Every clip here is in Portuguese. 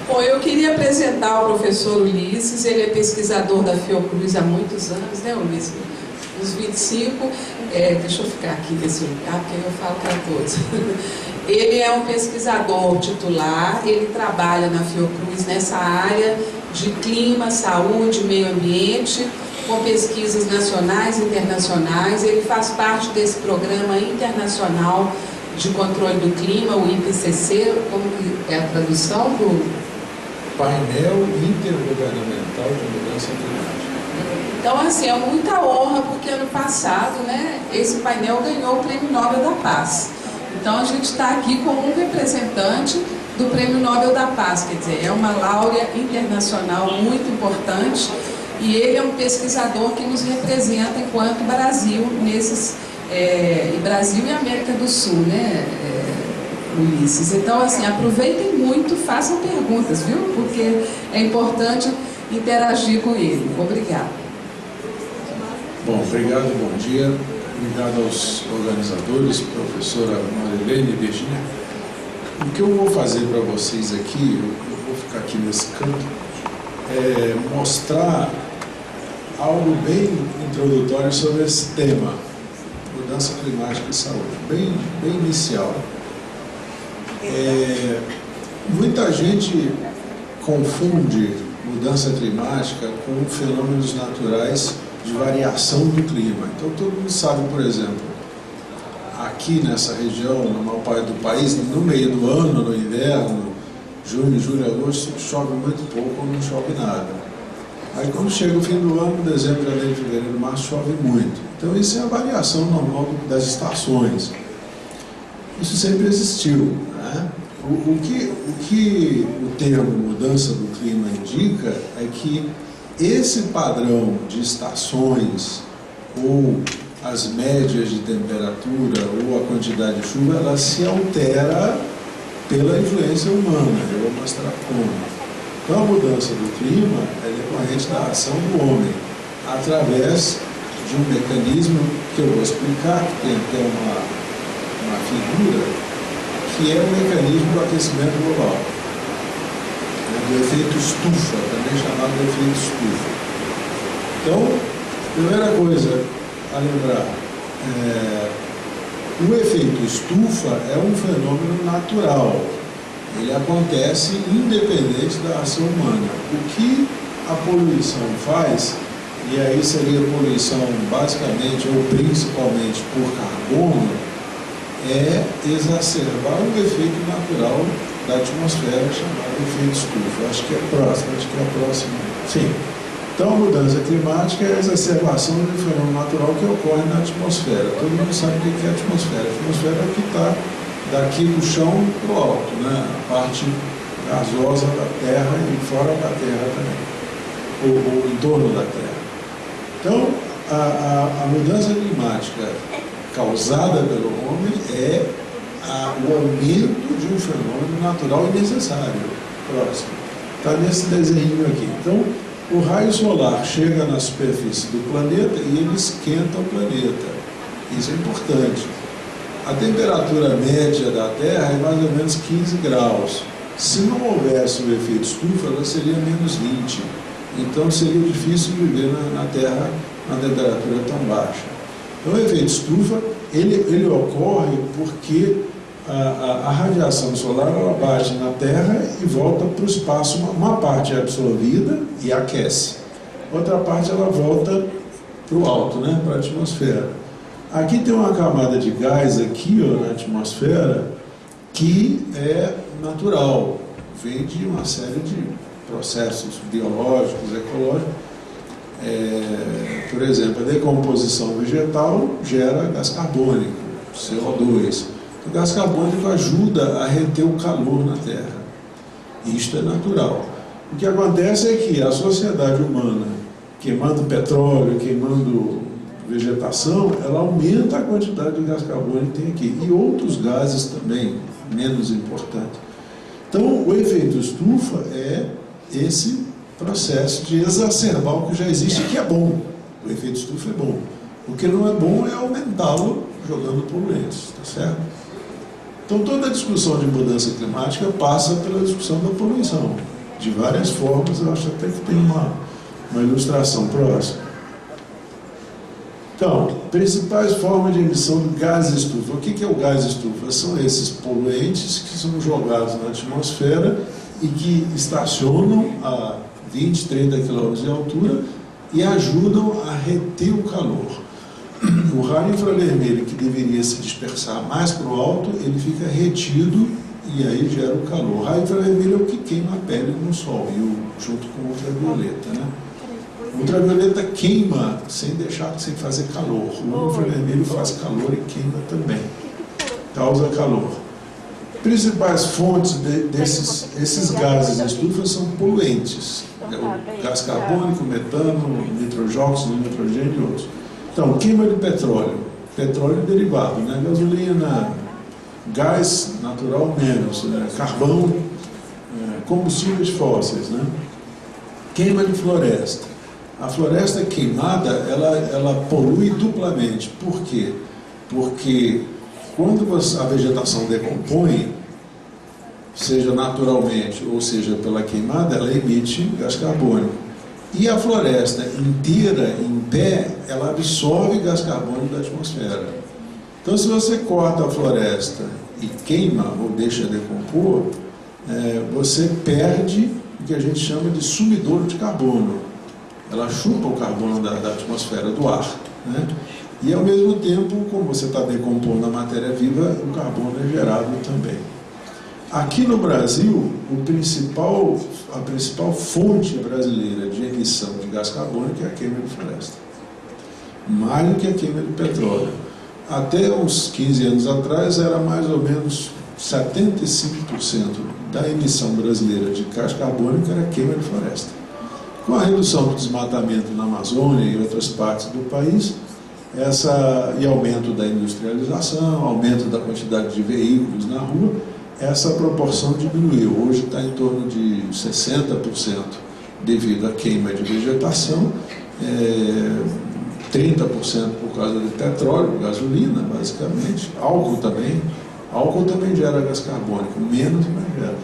Bom, eu queria apresentar o professor Ulisses. Ele é pesquisador da Fiocruz há muitos anos, né, Ulisses? Uns 25, deixa eu ficar aqui nesse lugar, porque eu falo para todos. Ele é um pesquisador titular, ele trabalha na Fiocruz nessa área de clima, saúde, meio ambiente, com pesquisas nacionais e internacionais. Ele faz parte desse programa internacional de controle do clima, o IPCC, como que é a tradução do... Painel Intergovernamental de Mudança Climática. Então, assim, é muita honra, porque ano passado, né, esse painel ganhou o Prêmio Nobel da Paz. Então, a gente está aqui como um representante do Prêmio Nobel da Paz, quer dizer, é uma laurea internacional muito importante, e ele é um pesquisador que nos representa enquanto Brasil, Brasil e América do Sul, né, Ulisses? Então, assim, aproveitem muito, façam perguntas, viu? Porque é importante interagir com ele. Obrigada. Bom, obrigado, bom dia. Obrigado aos organizadores, professora Marilene e Virginia. O que eu vou fazer para vocês aqui, eu vou ficar aqui nesse canto, é mostrar algo bem introdutório sobre esse tema, mudança climática e saúde, bem inicial. Muita gente confunde mudança climática com fenômenos naturais de variação do clima. Então, todo mundo sabe, por exemplo, aqui nessa região, na maior parte do país, no meio do ano, no inverno, junho, julho, agosto, chove muito pouco ou não chove nada. Aí, quando chega o fim do ano, dezembro, janeiro, fevereiro, março, chove muito. Então, isso é a variação normal das estações. Isso sempre existiu, né? O que o termo mudança do clima indica é que esse padrão de estações, ou as médias de temperatura, ou a quantidade de chuva, ela se altera pela influência humana. Eu vou mostrar como. Então, a mudança do clima é decorrente da ação do homem, através de um mecanismo que eu vou explicar, que tem até uma figura, que é o mecanismo do aquecimento global, do efeito estufa, também chamado de efeito estufa. Então, primeira coisa a lembrar, o efeito estufa é um fenômeno natural, ele acontece independente da ação humana. O que a poluição faz, e aí seria poluição basicamente ou principalmente por carbono, é exacerbar um efeito natural da atmosfera chamado efeito estufa. Acho que é próximo. Sim. Então, a mudança climática é a exacerbação de um fenômeno natural que ocorre na atmosfera. Todo mundo sabe o que é a atmosfera. A atmosfera é o que está daqui do chão para o alto, né? A parte gasosa da Terra e fora da Terra também, ou em torno da Terra. Então, a mudança climática causada pelo homem é o aumento de um fenômeno natural e necessário. Próximo. Está nesse desenho aqui. Então, o raio solar chega na superfície do planeta e ele esquenta o planeta. Isso é importante. A temperatura média da Terra é mais ou menos 15 graus. Se não houvesse o efeito estufa, ela seria menos 20. Então, seria difícil viver na Terra na temperatura tão baixa. Então, o efeito estufa, ele ocorre porque a radiação solar ela bate na Terra e volta para o espaço. Uma parte é absorvida e aquece. Outra parte ela volta para o alto, né, para a atmosfera. Aqui tem uma camada de gás aqui, ó, na atmosfera, que é natural. Vem de uma série de processos biológicos, ecológicos. Por exemplo, a decomposição vegetal gera gás carbônico, CO2. O gás carbônico ajuda a reter o calor na Terra. Isto é natural. O que acontece é que a sociedade humana, queimando petróleo, queimando vegetação, ela aumenta a quantidade de gás carbônico que tem aqui. E outros gases também, menos importantes. Então, o efeito estufa é esse processo de exacerbar o que já existe, que é bom. O efeito estufa é bom. O que não é bom é aumentá-lo jogando poluentes, tá certo? Então, toda a discussão de mudança climática passa pela discussão da poluição. de várias formas. Eu acho até que tem uma ilustração próxima. Então, principais formas de emissão do gás estufa. O que é o gás estufa? São esses poluentes que são jogados na atmosfera e que estacionam a 20, 30 km de altura e ajudam a reter o calor. O raio infravermelho, que deveria se dispersar mais para o alto, ele fica retido e aí gera o calor. O raio infravermelho é o que queima a pele no sol, junto com o ultravioleta, né? O ultravioleta queima sem fazer calor. O infravermelho faz calor e queima também. Causa calor. Principais fontes desses gases estufa são poluentes. O gás carbônico, metano, nitrojóxido, nitrogênio e outros. Então, queima de petróleo derivado, né? Gasolina, gás natural menos, carvão, combustíveis fósseis, né? Queima de floresta. A floresta queimada, ela polui duplamente. Por quê? Porque quando a vegetação decompõe, seja naturalmente ou seja pela queimada, ela emite gás carbônico. E a floresta inteira, em pé, ela absorve gás carbônico da atmosfera. Então, se você corta a floresta e queima ou deixa decompor, você perde o que a gente chama de sumidouro de carbono. Ela chupa o carbono da atmosfera, do ar, né? E, ao mesmo tempo, como você está decompondo a matéria viva, o carbono é gerado também. Aqui no Brasil, a principal fonte brasileira de emissão de gás carbônico é a queima de floresta. Mais do que a queima de petróleo. Até uns 15 anos atrás, era mais ou menos 75% da emissão brasileira de gás carbônico era queima de floresta. Com a redução do desmatamento na Amazônia e outras partes do país, e aumento da industrialização, aumento da quantidade de veículos na rua, essa proporção diminuiu. Hoje está em torno de 60% devido à queima de vegetação, 30% por causa de petróleo, gasolina, basicamente, álcool também gera gás carbônico, menos, mas gera.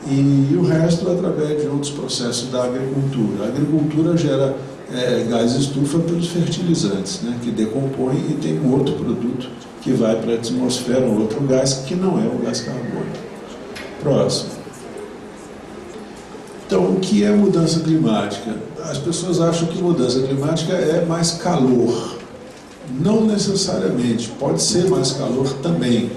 E o resto através de outros processos da agricultura. A agricultura gera gás estufa pelos fertilizantes, né, que decompõem e tem um outro produto que vai para a atmosfera, um outro gás que não é o gás carbônico. Próximo. Então, o que é mudança climática? As pessoas acham que mudança climática é mais calor. Não necessariamente, pode ser mais calor também,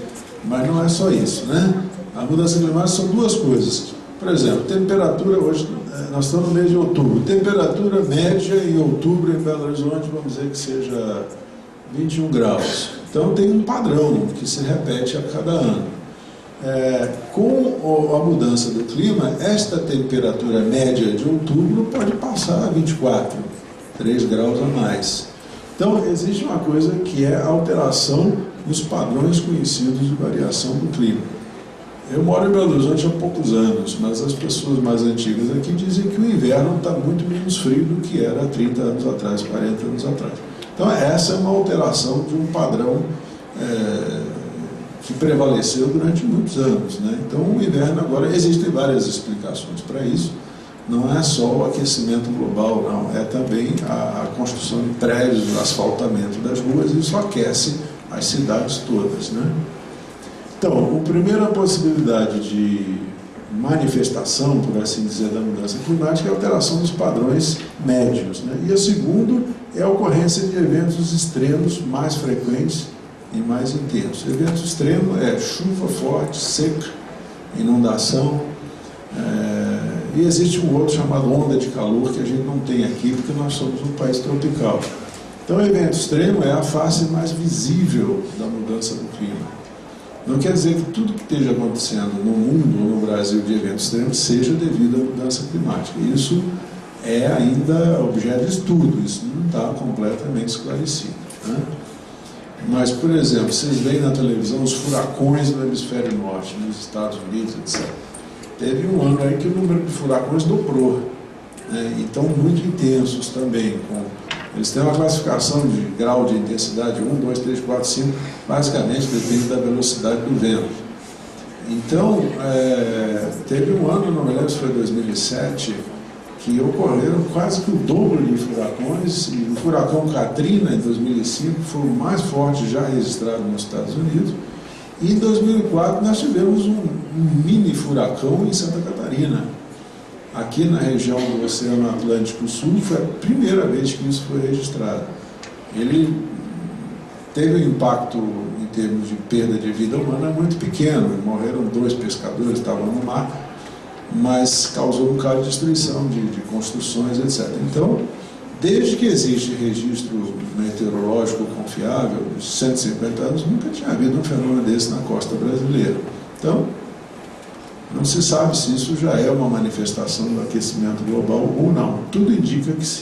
mas não é só isso, né? A mudança climática são duas coisas. Por exemplo, temperatura, hoje nós estamos no mês de outubro, temperatura média em outubro em Belo Horizonte, vamos dizer que seja 21 graus. Então tem um padrão que se repete a cada ano. Com a mudança do clima, esta temperatura média de outubro pode passar a 24, 3 graus a mais. Então existe uma coisa que é a alteração dos padrões conhecidos de variação do clima. Eu moro em Belo Horizonte há poucos anos, mas as pessoas mais antigas aqui dizem que o inverno está muito menos frio do que era há 30 anos atrás, 40 anos atrás. Então essa é uma alteração de um padrão que prevaleceu durante muitos anos, né? Então o inverno agora, existem várias explicações para isso, não é só o aquecimento global, não, é também a construção de prédios, o asfaltamento das ruas, e isso aquece as cidades todas, né? Então, a primeira possibilidade de manifestação, por assim dizer, da mudança climática é a alteração dos padrões médios, né? E a segunda é a ocorrência de eventos extremos mais frequentes e mais intensos. Evento extremo é chuva forte, seca, inundação, e existe um outro chamado onda de calor que a gente não tem aqui porque nós somos um país tropical. Então, o evento extremo é a face mais visível da mudança do clima. Não quer dizer que tudo que esteja acontecendo no mundo ou no Brasil de eventos extremos seja devido à mudança climática. Isso é ainda objeto de estudo, isso não está completamente esclarecido, né? Mas, por exemplo, vocês veem na televisão os furacões no hemisfério norte, nos Estados Unidos, etc. Teve um ano aí que o número de furacões dobrou, né? E estão muito intensos também. Eles têm uma classificação de grau de intensidade 1, 2, 3, 4, 5, basicamente depende da velocidade do vento. Então, teve um ano, não me lembro se foi 2007, que ocorreram quase que o dobro de furacões, e o furacão Katrina, em 2005, foi o mais forte já registrado nos Estados Unidos, e em 2004 nós tivemos um mini furacão em Santa Catarina. Aqui na região do Oceano Atlântico Sul foi a primeira vez que isso foi registrado. Ele teve um impacto em termos de perda de vida humana muito pequeno, morreram 2 pescadores, estavam no mar, mas causou um bocado de destruição de construções, etc. Então, desde que existe registro meteorológico confiável, de 150 anos, nunca tinha havido um fenômeno desse na costa brasileira. Então, não se sabe se isso já é uma manifestação do aquecimento global ou não. Tudo indica que sim.